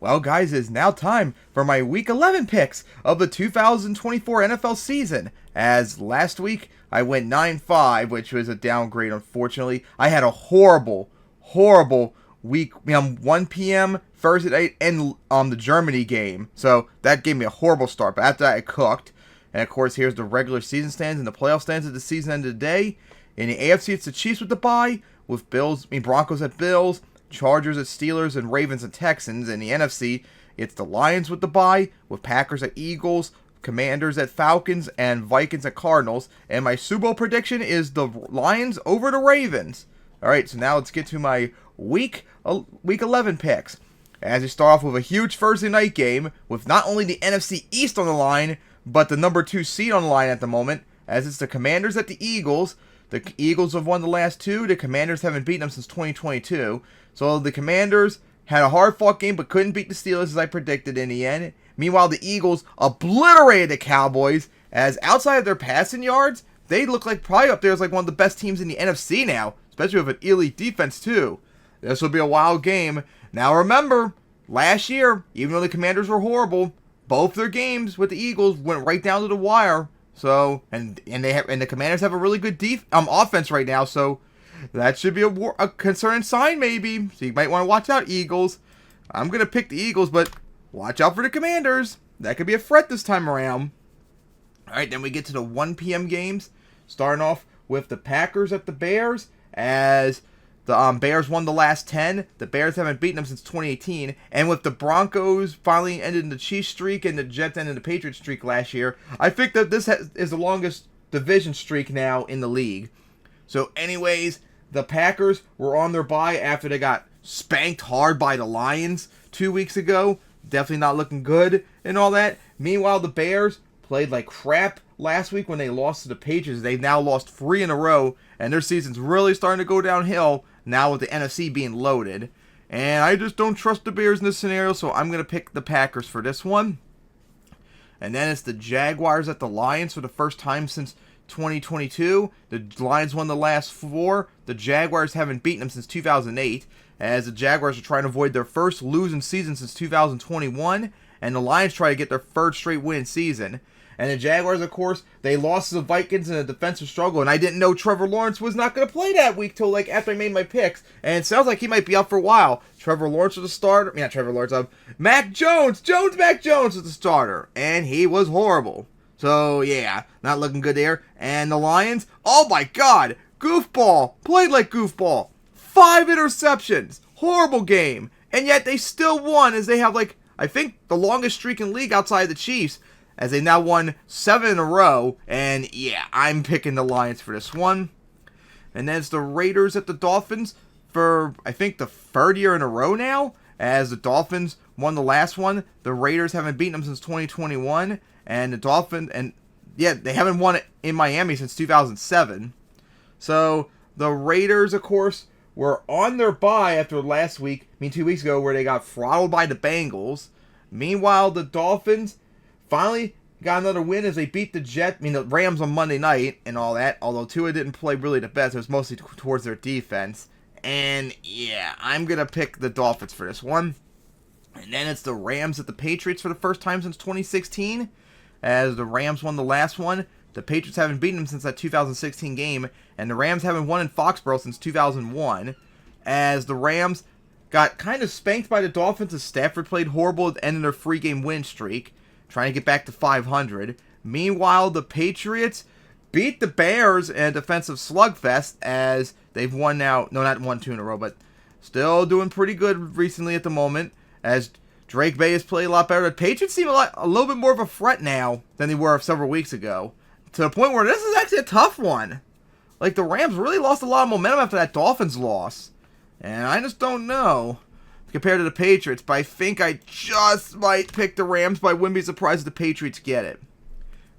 Well, guys, it is now time for my Week 11 picks of the 2024 NFL season. As last week, I went 9-5, which was a downgrade, unfortunately. I had a horrible week, 1 p.m. Thursday night and the Germany game. So that gave me a horrible start, but after that, I cooked. And, of course, here's the regular season stands and the playoff stands at the season end of the day. In the AFC, it's the Chiefs with the bye, with Broncos at Bills, Chargers at Steelers, and Ravens and Texans. In the NFC, it's the Lions with the bye, with Packers at Eagles, Commanders at Falcons, and Vikings at Cardinals. And my Super Bowl prediction is the Lions over the Ravens. Alright, so now let's get to my Week 11 picks. As we start off with a huge Thursday night game, with not only the NFC East on the line, but the number 2 seed on the line at the moment, as it's the Commanders at the Eagles. The Eagles have won the last 2. The Commanders haven't beaten them since 2022. So the Commanders had a hard-fought game but couldn't beat the Steelers as I predicted in the end. Meanwhile, the Eagles obliterated the Cowboys, as outside of their passing yards, they look like probably up there as like one of the best teams in the NFC now, especially with an elite defense too. This will be a wild game. Now remember, last year, even though the Commanders were horrible, both their games with the Eagles went right down to the wire. So, and the Commanders have a really good offense right now, so that should be a concerning sign maybe. So you might want to watch out, Eagles. I'm going to pick the Eagles, but watch out for the Commanders. That could be a threat this time around. Alright, then we get to the 1 p.m. games. Starting off with the Packers at the Bears, as the Bears won the last 10. The Bears haven't beaten them since 2018. And with the Broncos finally ending the Chiefs streak and the Jets ending the Patriots streak last year, I think that this is the longest division streak now in the league. So anyways, the Packers were on their bye after they got spanked hard by the Lions 2 weeks ago. Definitely not looking good and all that. Meanwhile, the Bears played like crap last week when they lost to the Patriots. They've now lost 3 in a row, and their season's really starting to go downhill now with the NFC being loaded. And I just don't trust the Bears in this scenario, so I'm going to pick the Packers for this one. And then it's the Jaguars at the Lions for the first time since 2022. The Lions won the last 4. The Jaguars haven't beaten them since 2008, as the Jaguars are trying to avoid their first losing season since 2021, and the Lions try to get their 3rd straight win season. And the Jaguars, of course, they lost to the Vikings in a defensive struggle, and I didn't know Trevor Lawrence was not going to play that week till like after I made my picks, and it sounds like he might be out for a while. Trevor Lawrence was the starter. Not Trevor Lawrence, Mac Jones. Mac Jones was the starter, and he was horrible. So, yeah, not looking good there. And the Lions, oh my god, goofball, played like goofball. 5 interceptions, horrible game, and yet they still won, as they have like, I think, the longest streak in league outside of the Chiefs, as they now won 7 in a row, and yeah, I'm picking the Lions for this one. And then it's the Raiders at the Dolphins for, I think, the 3rd year in a row now, as the Dolphins won the last one. The Raiders haven't beaten them since 2021, and the Dolphins, and yeah, they haven't won it in Miami since 2007. So, the Raiders, of course, were on their bye after last week, 2 weeks ago, where they got throttled by the Bengals. Meanwhile, the Dolphins finally got another win as they beat the Rams on Monday night and all that, although Tua didn't play really the best. It was mostly towards their defense. And yeah, I'm going to pick the Dolphins for this one. And then it's the Rams at the Patriots for the first time since 2016, as the Rams won the last one. The Patriots haven't beaten them since that 2016 game, and the Rams haven't won in Foxborough since 2001, as the Rams got kind of spanked by the Dolphins as Stafford played horrible at the end of their 3-game win streak, trying to get back to 500. Meanwhile, the Patriots beat the Bears in a defensive slugfest, as they've won now, no, not 1, 2 in a row, but still doing pretty good recently at the moment, as Drake Bay has played a lot better. The Patriots seem a little bit more of a threat now than they were several weeks ago, to the point where this is actually a tough one. Like, the Rams really lost a lot of momentum after that Dolphins loss, and I just don't know compared to the Patriots, but I think I just might pick the Rams, but I wouldn't be surprised if the Patriots get it.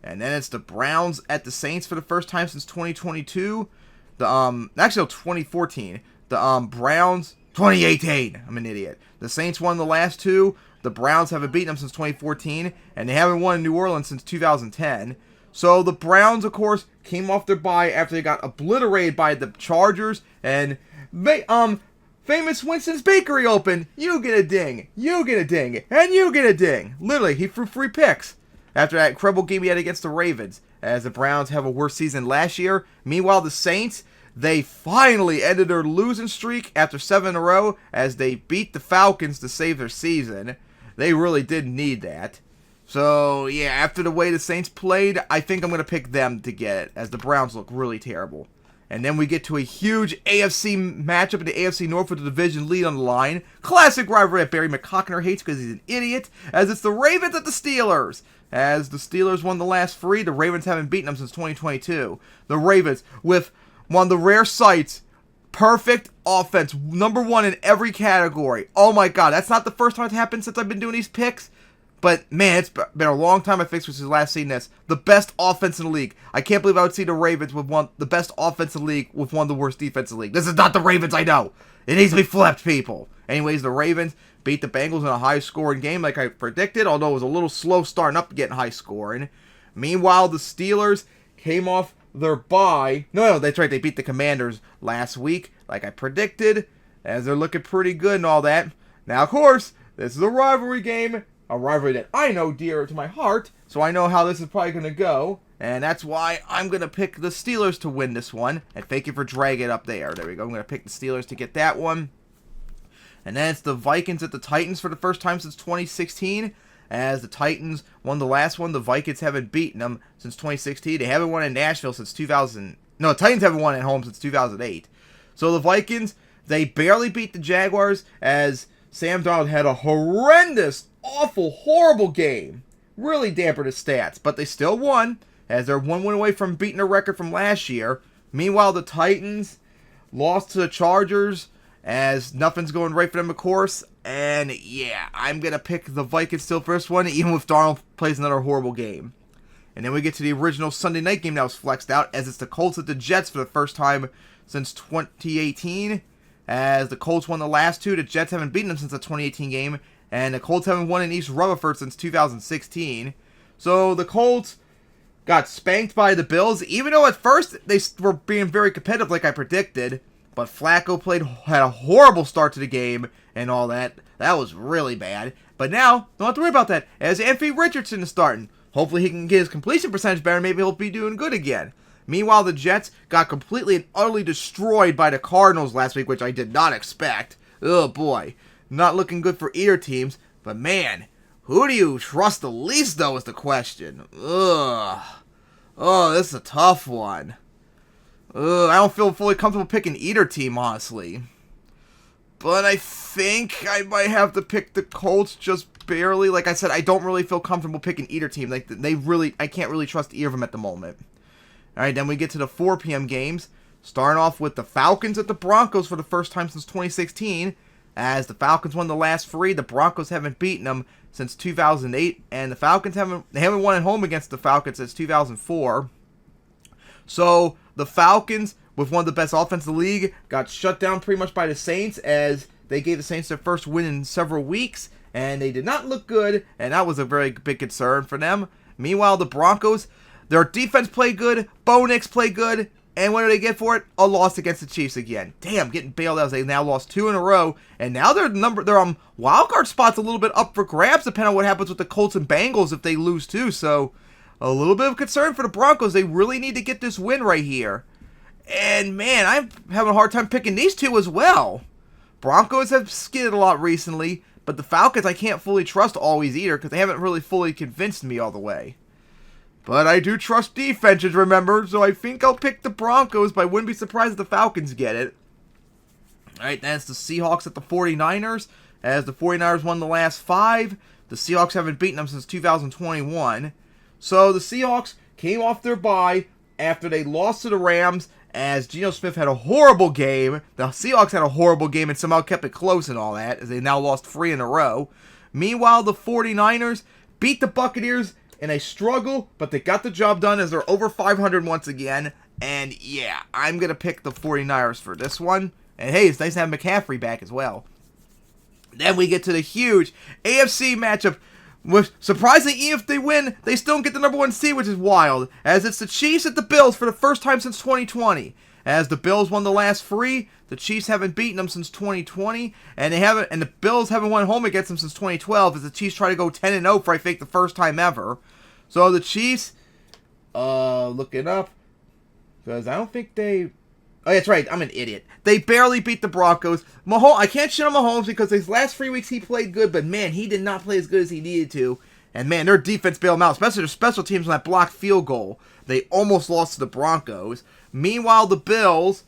And then it's the Browns at the Saints for the first time since 2022. Actually, 2014. The Browns, 2018. I'm an idiot. The Saints won the last 2. The Browns haven't beaten them since 2014, and they haven't won in New Orleans since 2010. So the Browns, of course, came off their bye after they got obliterated by the Chargers, and Famous Winston's Bakery open. You get a ding. You get a ding. And you get a ding. Literally, he threw 3 picks after that incredible game he had against the Ravens, as the Browns have a worse season last year. Meanwhile, the Saints, they finally ended their losing streak after 7 in a row as they beat the Falcons to save their season. They really did need that. So, yeah, after the way the Saints played, I think I'm going to pick them to get it, as the Browns look really terrible. And then we get to a huge AFC matchup in the AFC North with the division lead on the line. Classic rivalry that Barry McCockner hates because he's an idiot, as it's the Ravens at the Steelers. As the Steelers won the last 3, the Ravens haven't beaten them since 2022. The Ravens, with one of the rare sights, perfect offense, number 1 in every category. Oh my god, that's not the first time it's happened since I've been doing these picks. But, man, it's been a long time I fixed since last seen this. The best offense in the league. I can't believe I would see the Ravens with the best offense in the league with one of the worst defense in the league. This is not the Ravens, I know. It needs to be flipped, people. Anyways, the Ravens beat the Bengals in a high-scoring game like I predicted, although it was a little slow starting up to getting high-scoring. Meanwhile, the Steelers came off their bye. No, that's right, they beat the Commanders last week like I predicted, as they're looking pretty good and all that. Now, of course, this is a rivalry game. A rivalry that I know dear to my heart, so I know how this is probably going to go, and that's why I'm going to pick the Steelers to win this one, and thank you for dragging it up there. There we go, I'm going to pick the Steelers to get that one. And then it's the Vikings at the Titans for the first time since 2016, as the Titans won the last one. The Vikings haven't beaten them since 2016. They haven't won in Nashville since 2000. No, the Titans haven't won at home since 2008. So the Vikings, they barely beat the Jaguars, as Sam Darnold had a horrendous, awful, horrible game. Really dampened his stats, but they still won, as they're 1 win away from beating a record from last year. Meanwhile, the Titans lost to the Chargers, as nothing's going right for them, of course. And yeah, I'm going to pick the Vikings still first one, even if Darnold plays another horrible game. And then we get to the original Sunday night game that was flexed out, as it's the Colts at the Jets for the first time since 2018. As the Colts won the last 2, the Jets haven't beaten them since the 2018 game, and the Colts haven't won in East Rutherford since 2016. So the Colts got spanked by the Bills, even though at first they were being very competitive like I predicted. But Flacco had a horrible start to the game and all that. That was really bad. But now, don't have to worry about that, as Anthony Richardson is starting. Hopefully he can get his completion percentage better, maybe he'll be doing good again. Meanwhile, the Jets got completely and utterly destroyed by the Cardinals last week, which I did not expect. Oh boy. Not looking good for either teams. But man, who do you trust the least, though, is the question. Ugh. Oh, this is a tough one. Ugh, I don't feel fully comfortable picking either team, honestly. But I think I might have to pick the Colts just barely. Like I said, I don't really feel comfortable picking either team. Like I can't really trust either of them at the moment. Alright, then we get to the 4 p.m. games. Starting off with the Falcons at the Broncos for the first time since 2016. As the Falcons won the last 3, the Broncos haven't beaten them since 2008. And the Falcons haven't won at home against the Falcons since 2004. So, the Falcons, with one of the best offenses in the league, got shut down pretty much by the Saints, as they gave the Saints their first win in several weeks, and they did not look good, and that was a very big concern for them. Meanwhile, the Broncos, their defense played good, Bo Nix played good, and what do they get for it? A loss against the Chiefs again. Damn, getting bailed out as they now lost 2 in a row, and now their wildcard spot's a little bit up for grabs, depending on what happens with the Colts and Bengals if they lose too, so a little bit of concern for the Broncos. They really need to get this win right here. And man, I'm having a hard time picking these two as well. Broncos have skidded a lot recently, but the Falcons I can't fully trust always either, because they haven't really fully convinced me all the way. But I do trust defenses, remember, so I think I'll pick the Broncos, but I wouldn't be surprised if the Falcons get it. Alright, that's the Seahawks at the 49ers, as the 49ers won the last 5. The Seahawks haven't beaten them since 2021. So the Seahawks came off their bye after they lost to the Rams, as Geno Smith had a horrible game. The Seahawks had a horrible game and somehow kept it close and all that, as they now lost 3 in a row. Meanwhile, the 49ers beat the Buccaneers in a struggle, but they got the job done as they're over 500 once again. And yeah, I'm going to pick the 49ers for this one. And hey, it's nice to have McCaffrey back as well. Then we get to the huge AFC matchup. With, surprisingly, even if they win, they still don't get the number 1 seed, which is wild, as it's the Chiefs at the Bills for the first time since 2020. as the Bills won the last 3. The Chiefs haven't beaten them since 2020, and the Bills haven't won home against them since 2012. As the Chiefs try to go 10-0 for I think the first time ever. So the Chiefs, look it up, because I don't think they. Oh, that's right. I'm an idiot. They barely beat the Broncos. I can't shit on Mahomes because his last 3 weeks he played good, but man, he did not play as good as he needed to. And man, their defense bailed them out, especially their special teams on that blocked field goal. They almost lost to the Broncos. Meanwhile, the Bills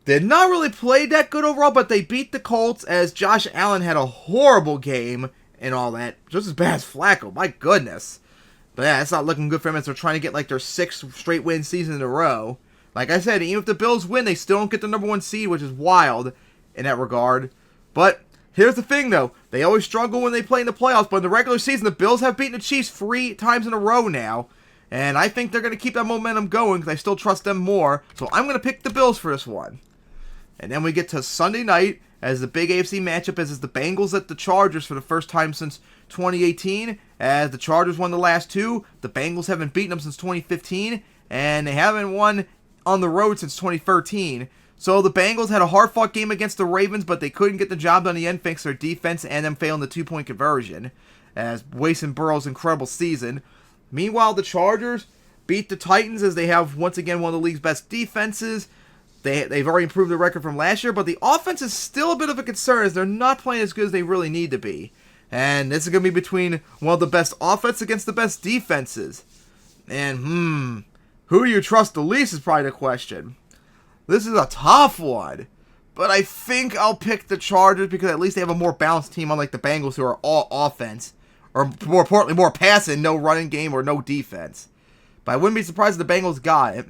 did not really play that good overall, but they beat the Colts as Josh Allen had a horrible game and all that. Just as bad as Flacco. My goodness. But yeah, it's not looking good for them as they're trying to get like their 6th straight win season in a row. Like I said, even if the Bills win, they still don't get the number 1 seed, which is wild in that regard. But here's the thing, though. They always struggle when they play in the playoffs, but in the regular season, the Bills have beaten the Chiefs 3 times in a row now. And I think they're going to keep that momentum going because I still trust them more. So I'm going to pick the Bills for this one. And then we get to Sunday night as the big AFC matchup is the Bengals at the Chargers for the first time since 2018. As the Chargers won the last 2, the Bengals haven't beaten them since 2015, and they haven't won on the road since 2013. So the Bengals had a hard-fought game against the Ravens, but they couldn't get the job done in the end thanks to their defense and them failing the 2-point conversion, as wasting Burrow's incredible season. Meanwhile, the Chargers beat the Titans as they have once again one of the league's best defenses. They've already improved their record from last year, but the offense is still a bit of a concern as they're not playing as good as they really need to be. And this is going to be between one of the best offense against the best defenses. And, who do you trust the least is probably the question. This is a tough one. But I think I'll pick the Chargers because at least they have a more balanced team unlike the Bengals who are all offense. Or more importantly, more passing, no running game or no defense. But I wouldn't be surprised if the Bengals got it.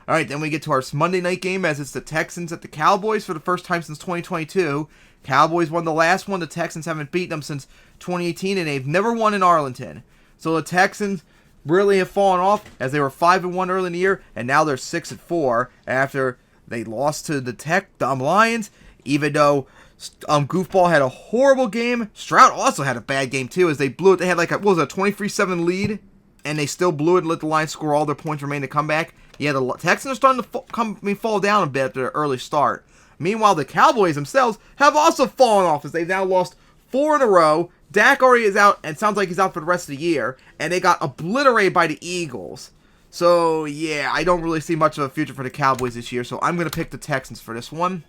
Alright, then we get to our Monday night game as it's the Texans at the Cowboys for the first time since 2022. Cowboys won the last one. The Texans haven't beaten them since 2018 and they've never won in Arlington. So the Texans really have fallen off as they were 5-1 early in the year and now they're 6-4 after they lost to the Lions, even though Goofball had a horrible game. Stroud also had a bad game too as they blew it. They had like a 23-7 lead and they still blew it and let the Lions score all their points remain to come back. Yeah, the Texans are starting to fall down a bit after their early start. Meanwhile, the Cowboys themselves have also fallen off as they've now lost 4 in a row. Dak already is out and sounds like he's out for the rest of the year. And they got obliterated by the Eagles. So, yeah, I don't really see much of a future for the Cowboys this year. So, I'm going to pick the Texans for this one.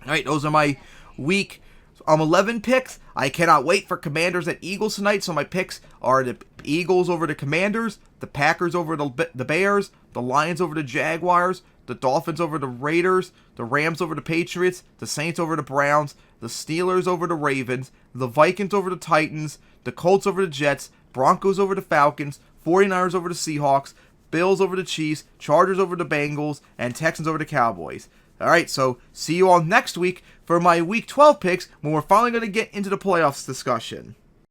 Alright, those are my week 11 picks. I cannot wait for Commanders at Eagles tonight. So, my picks are the Eagles over the Commanders, the Packers over the Bears, the Lions over the Jaguars, the Dolphins over the Raiders, the Rams over the Patriots, the Saints over the Browns, the Steelers over the Ravens, the Vikings over the Titans, the Colts over the Jets, Broncos over the Falcons, 49ers over the Seahawks, Bills over the Chiefs, Chargers over the Bengals, and Texans over the Cowboys. Alright, so see you all next week for my Week 12 picks when we're finally going to get into the playoffs discussion.